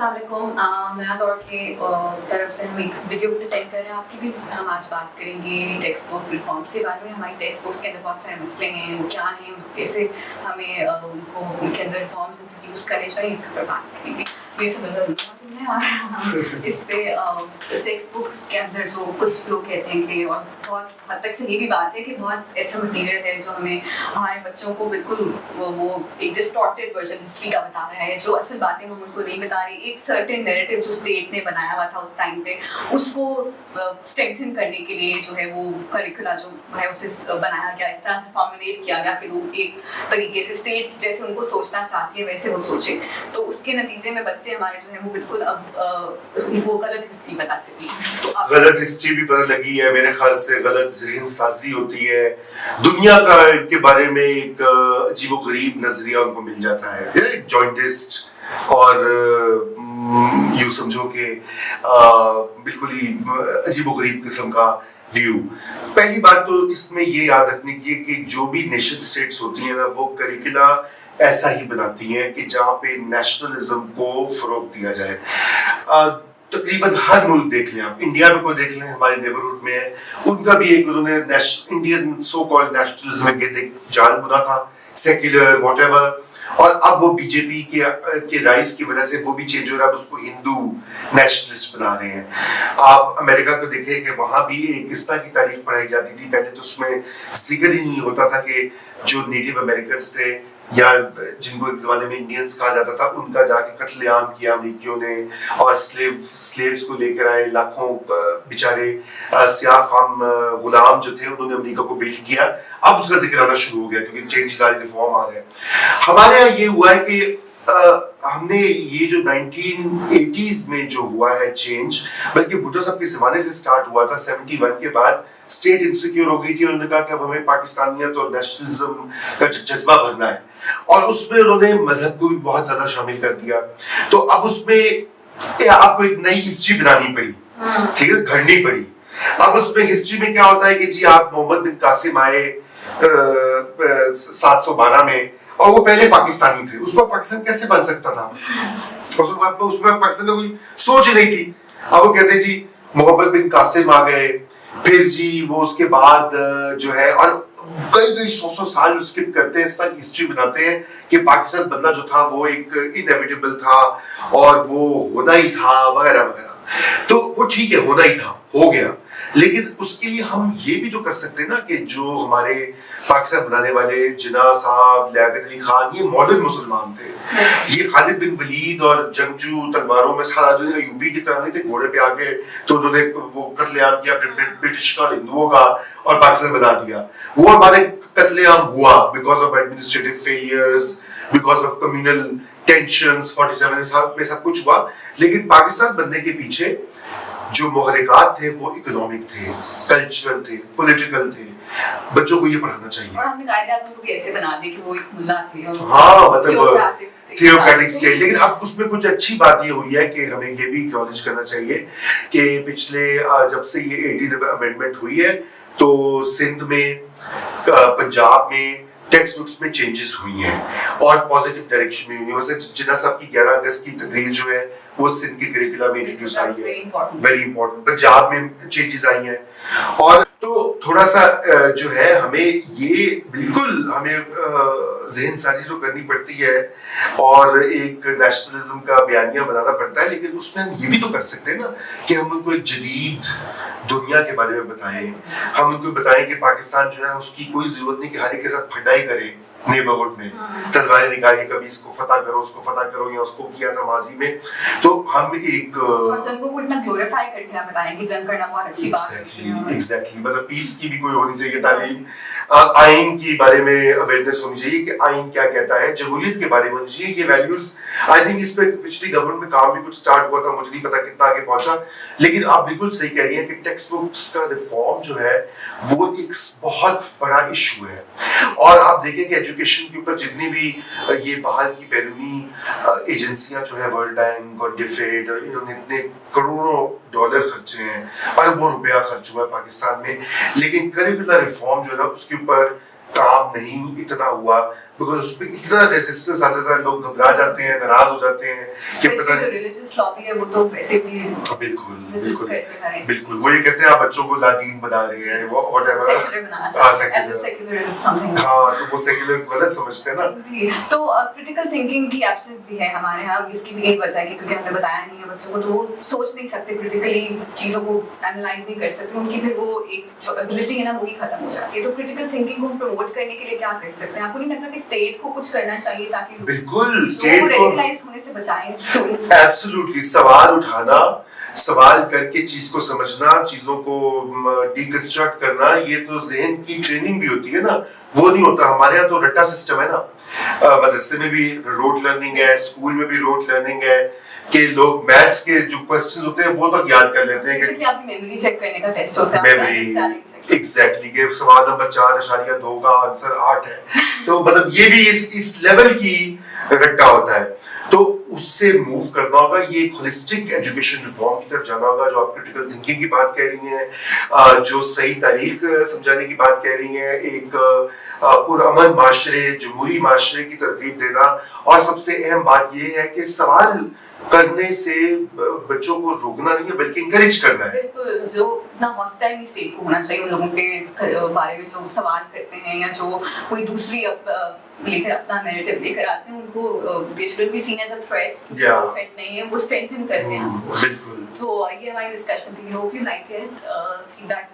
अस्सलाम वालेकुम। नया दौर के तरफ से हम एक वीडियो प्रेजेंट कर रहे हैं आपके भी, जिसमें हम आज बात करेंगे टेक्स्ट बुक रिफॉर्म्स के बारे में। हमारी टेक्स्ट बुक्स के अंदर बहुत सारे मसले हैं, वो क्या हैं, कैसे हमें उनको उनके अंदर रिफॉर्म्स इंट्रोड्यूस करने चाहिए, इसके ऊपर बात करेंगे। मेरे से बदल और इस पे टेक्स्ट बुक्स के अंदर जो कुछ लोग कहते हैं कि, और बहुत हद तक सही भी बात है कि बहुत ऐसा मटीरियल है जो हमें हमारे बच्चों को बिल्कुल वो एक डिस्टॉर्टेड वर्जन हिस्ट्री का बता रहा है, जो असल बातें हम उनको नहीं बता रही। एक सर्टेन नैरेटिव जो स्टेट ने बनाया हुआ था उस टाइम पे, उसको स्ट्रेंथन करने के लिए जो है वो करिकुला जो है उसे बनाया गया, इस तरह से फॉर्मुलेट किया गया कि लोग एक तरीके से स्टेट जैसे उनको सोचना चाहती है वैसे वो सोचे। तो उसके नतीजे में बच्चे हमारे जो है वो बिल्कुल अब उनको गलत हिस्ट्री पता चली, तो गलत हिस्ट्री भी पता लगी है, मेरे ख्याल से गलत ज़हन साजी होती है, दुनिया का इनके बारे में एक अजीबोगरीब नजरिया उनको मिल जाता है, जॉइंटिस्ट और यूँ समझो कि बिल्कुल ही अजीबोगरीब किस्म का व्यू। पहली बात तो इसमें ये याद रखने की है कि जो भी नेशन स्टेट्स होती हैं ना, वो करिकुला ऐसा ही बनाती हैं कि जहाँ पे नेशनलिज्म को फरोग दिया जाए। तकरीबन हर मुल्क देख लें आप, इंडिया में को देख लें, हमारे नेबरहुड में है, उनका भी एक उन्होंने इंडियन सो कॉल्ड नेशनलिज्म के जाल बुना था, सेक्युलर व्हाटएवर, और अब वो बीजेपी के राइज की वजह से वो भी चेंज हो रहा है, उसको हिंदू नेशनलिस्ट बना रहे हैं। आप अमेरिका को देखें कि वहाँ भी एक किस तरह की तारीख पढ़ाई जाती थी, पहले तो उसमें जिक्र ही नहीं होता था कि जो नेटिव अमेरिकन्स थे या जिनको एक ज़माने में इंडियंस कहा जाता था, उनका जाके कत्लेआम किया अमेरिकियों ने, और स्लेव्स को लेकर आए, लाखों बेचारे सियाह फाम गुलाम जो थे उन्होंने अमेरिका को बिल्ड किया। अब उसका जिक्र आना शुरू हो गया क्योंकि चेंजेस आ रहे, रिफॉर्म आ रहे हैं। हमारे यहाँ ये हुआ है कि हमने ये जो 1980s में जो हुआ है चेंज, बल्कि भुट्टो साहब के ज़माने से स्टार्ट हुआ था, 71 के बाद स्टेट इनसिक्योर हो गई थी, उन्होंने कहा कि अब हमें पाकिस्तानियत और नेशनलिज्म का जज्बा भरना है, और उसमें उन्होंने मजहब को भी बहुत ज्यादा शामिल कर दिया। तो अब उसमें आपको एक नई हिस्ट्री बनानी पड़ी, ठीक है, घड़नी पड़ी। अब उसमें हिस्ट्री में क्या होता है कि जी आप मोहम्मद बिन कासिम आए 712 में, और वो पहले पाकिस्तानी थे, उसको पाकिस्तान कैसे बन सकता था? उसमें पाकिस्तान की कोई सोच ही नहीं थी। अब वो कहते जी मोहम्मद बिन कासिम आ गए, फिर जी वो उसके बाद जो है, और कई 100 साल स्किप करते हैं, इस तरह की हिस्ट्री बनाते हैं कि पाकिस्तान बनना जो था वो एक इनएविटेबल था और वो होना ही था वगैरह वगैरह। तो वो ठीक है, होना ही था, हो गया, लेकिन उसके लिए हम ये भी तो कर सकते हैं ना कि जो हमारे पाकिस्तान बनाने वाले जिन्ना साहब, लियाकत अली खान, ये मॉडर्न मुसलमान थे, ये खालिद बिन वलीद और जंगजू तलवारों में सलाहुद्दीन अय्यूबी की तरह नहीं थे, घोड़े पे आके तो उन्होंने वो कत्लेआम किया ब्रिटिश का, हिंदुओं का, और पाकिस्तान बना दिया। वो हमारे कत्लेआम हुआ because of administrative failures, because of communal tensions, 47 में सब कुछ हुआ, लेकिन पाकिस्तान बनने के पीछे जो मुहर्रिकात थे वो इकोनॉमिक थे, कल्चरल थे, पॉलिटिकल थे। बच्चों को ये पढ़ाना चाहिए। और हमने कायदे को कैसे बना दी कि वो एक मुल्ला थे, हाँ, मतलब थियोक्रेटिक स्टेट। लेकिन अब उसमें कुछ अच्छी बात ये हुई है कि हमें ये भी एक्नॉलेज करना चाहिए कि पिछले जब से ये 80th अमेंडमेंट हुई है तो सिंध में, पंजाब में टेक्स्ट बुक्स में चेंजेस हुई हैं और पॉजिटिव डायरेक्शन में हुई है। वैसे जिन्ना साहब की 11 अगस्त की तकरीर जो है वो सिंध के करिकुलम में इंट्रोड्यूस आई है, वेरी इंपॉर्टेंट। पंजाब में चेंजेस आई हैं, और तो थोड़ा सा जो है हमें ये बिल्कुल हमें ज़हन साजी तो करनी पड़ती है और एक नेशनलिज्म का बयानिया बनाना पड़ता है, लेकिन उसमें हम ये भी तो कर सकते हैं ना कि हम उनको एक जदीद दुनिया के बारे में बताएं। हम उनको बताएं कि पाकिस्तान जो है उसकी कोई जरूरत नहीं कि हर एक के साथ फटाई करे नेबरहुड में, तलवारें निकालिए, कभी इसको फतह करो, उसको फतह करो, या उसको किया था माजी में। तो हम एक जंग को इतना ग्लोरीफाई करके ना बताएं कि जंग करना बहुत अच्छी बात है। एग्जैक्टली, मतलब पीस की भी कोई होनी चाहिए तालीम, आइन के बारे में अवेयरनेस होनी चाहिए कि आइन क्या कहता है, जमहूरियत के बारे में होनी चाहिए, ये वैल्यूज। आई थिंक इस पे पिछली गवर्नमेंट में काम भी कुछ स्टार्ट हुआ था, मुझे नहीं पता कितना आगे पहुंचा, लेकिन आप बिल्कुल सही कह रही हैं कि टेक्स्ट बुक्स का रिफॉर्म जो है वो एक बहुत बड़ा इशू है। और आप देखें कि एजुकेशन के ऊपर जितनी भी ये बाहर की बैरूनी एजेंसियां जो है, वर्ल्ड बैंक और डिफेड, इन्होंने इतने करोड़ों डॉलर खर्चे हैं, अरबों रुपया खर्च हुआ है पाकिस्तान में, लेकिन करिकुलर रिफॉर्म जो है ना उसके ऊपर काम नहीं इतना हुआ। बिकॉज उस पर इतना रेजिस्टेंस आ जाता है, लोग घबरा जाते हैं, नाराज हो जाते हैं कि पता नहीं। रिलीजियस लॉबी है वो तो वैसे भी बिल्कुल resist बिल्कुल करते हैं हर ऐसी बिल्कुल, वो ये कहते हैं आप बच्चों को लादीन बना रहे हैं, वो व्हाटएवर, सेक्युलर बनाना हाँ, चाहते हैं, as if secular। secular is something। हाँ, तो वो सेक्युलर गलत समझते हैं ना। जी, तो क्रिटिकल थिंकिंग की एब्सेंस भी है हमारे यहाँ, इसकी भी यही वजह है कि क्योंकि हमने बताया नहीं है बच्चों को, तो वो सोच नहीं सकते क्रिटिकली, चीज़ों को एनालाइज नहीं कर सकते, उनकी फिर वो एक जो एबिलिटी है ना वो ही खत्म हो जाती है। तो क्रिटिकल थिंकिंग को हम प्रमोट करने के लिए क्या कर सकते हैं? आपको नहीं लगता कि स्टेट को कुछ करना चाहिए ताकि बिल्कुल, स्टेट को स्टेट को रेडिकलाइज होने से बचाएं स्टूडेंट्स? एब्सोल्युटली, सवाल उठाना, सवाल करके चीज को समझना, चीजों को डिकंस्ट्रक्ट करना, ये तो ज़हन की ट्रेनिंग भी होती है ना, वो नहीं होता हमारे यहाँ। तो रट्टा सिस्टम है ना, मदरसे में भी रोट लर्निंग है, स्कूल में भी रोट लर्निंग है, कि लोग मैथ्स के जो क्वेश्चंस होते हैं वो तक याद कर लेते हैं कि आपकी मेमोरी चेक करने का टेस्ट होता है, मेमोरी, एग्जैक्टली, कि सवाल नंबर 4.2 का आंसर 8 है, तो मतलब ये भी इस लेवल की रट्टा होता है। तो उससे मूव करना होगा, ये एक होलिस्टिक एजुकेशन रिफॉर्म की तरफ जाना होगा, जो आप क्रिटिकल थिंकिंग की बात कह रही हैं, जो सही तारीख समझाने की बात कह रही हैं, एक पुरअमन माशरे, जमहूरी माशरे की तरतीब देना, और सबसे अहम बात ये है कि सवाल करने से बच्चों को रोकना नहीं है बल्कि इंकरेज करना है। बिल्कुल, जो इतना हॉस्टाइल स्टेट को होना चाहिए उन लोगों के बारे में जो सवाल करते हैं या जो कोई दूसरी लेकर अपना नैरेटिव लेकर आते हैं, उनको they should be seen as a threat, threat नहीं है, वो स्ट्रेंथन करते हैं। बिल्कुल। तो ये हमारी डिस्कशन थी, hope you like it, feedbacks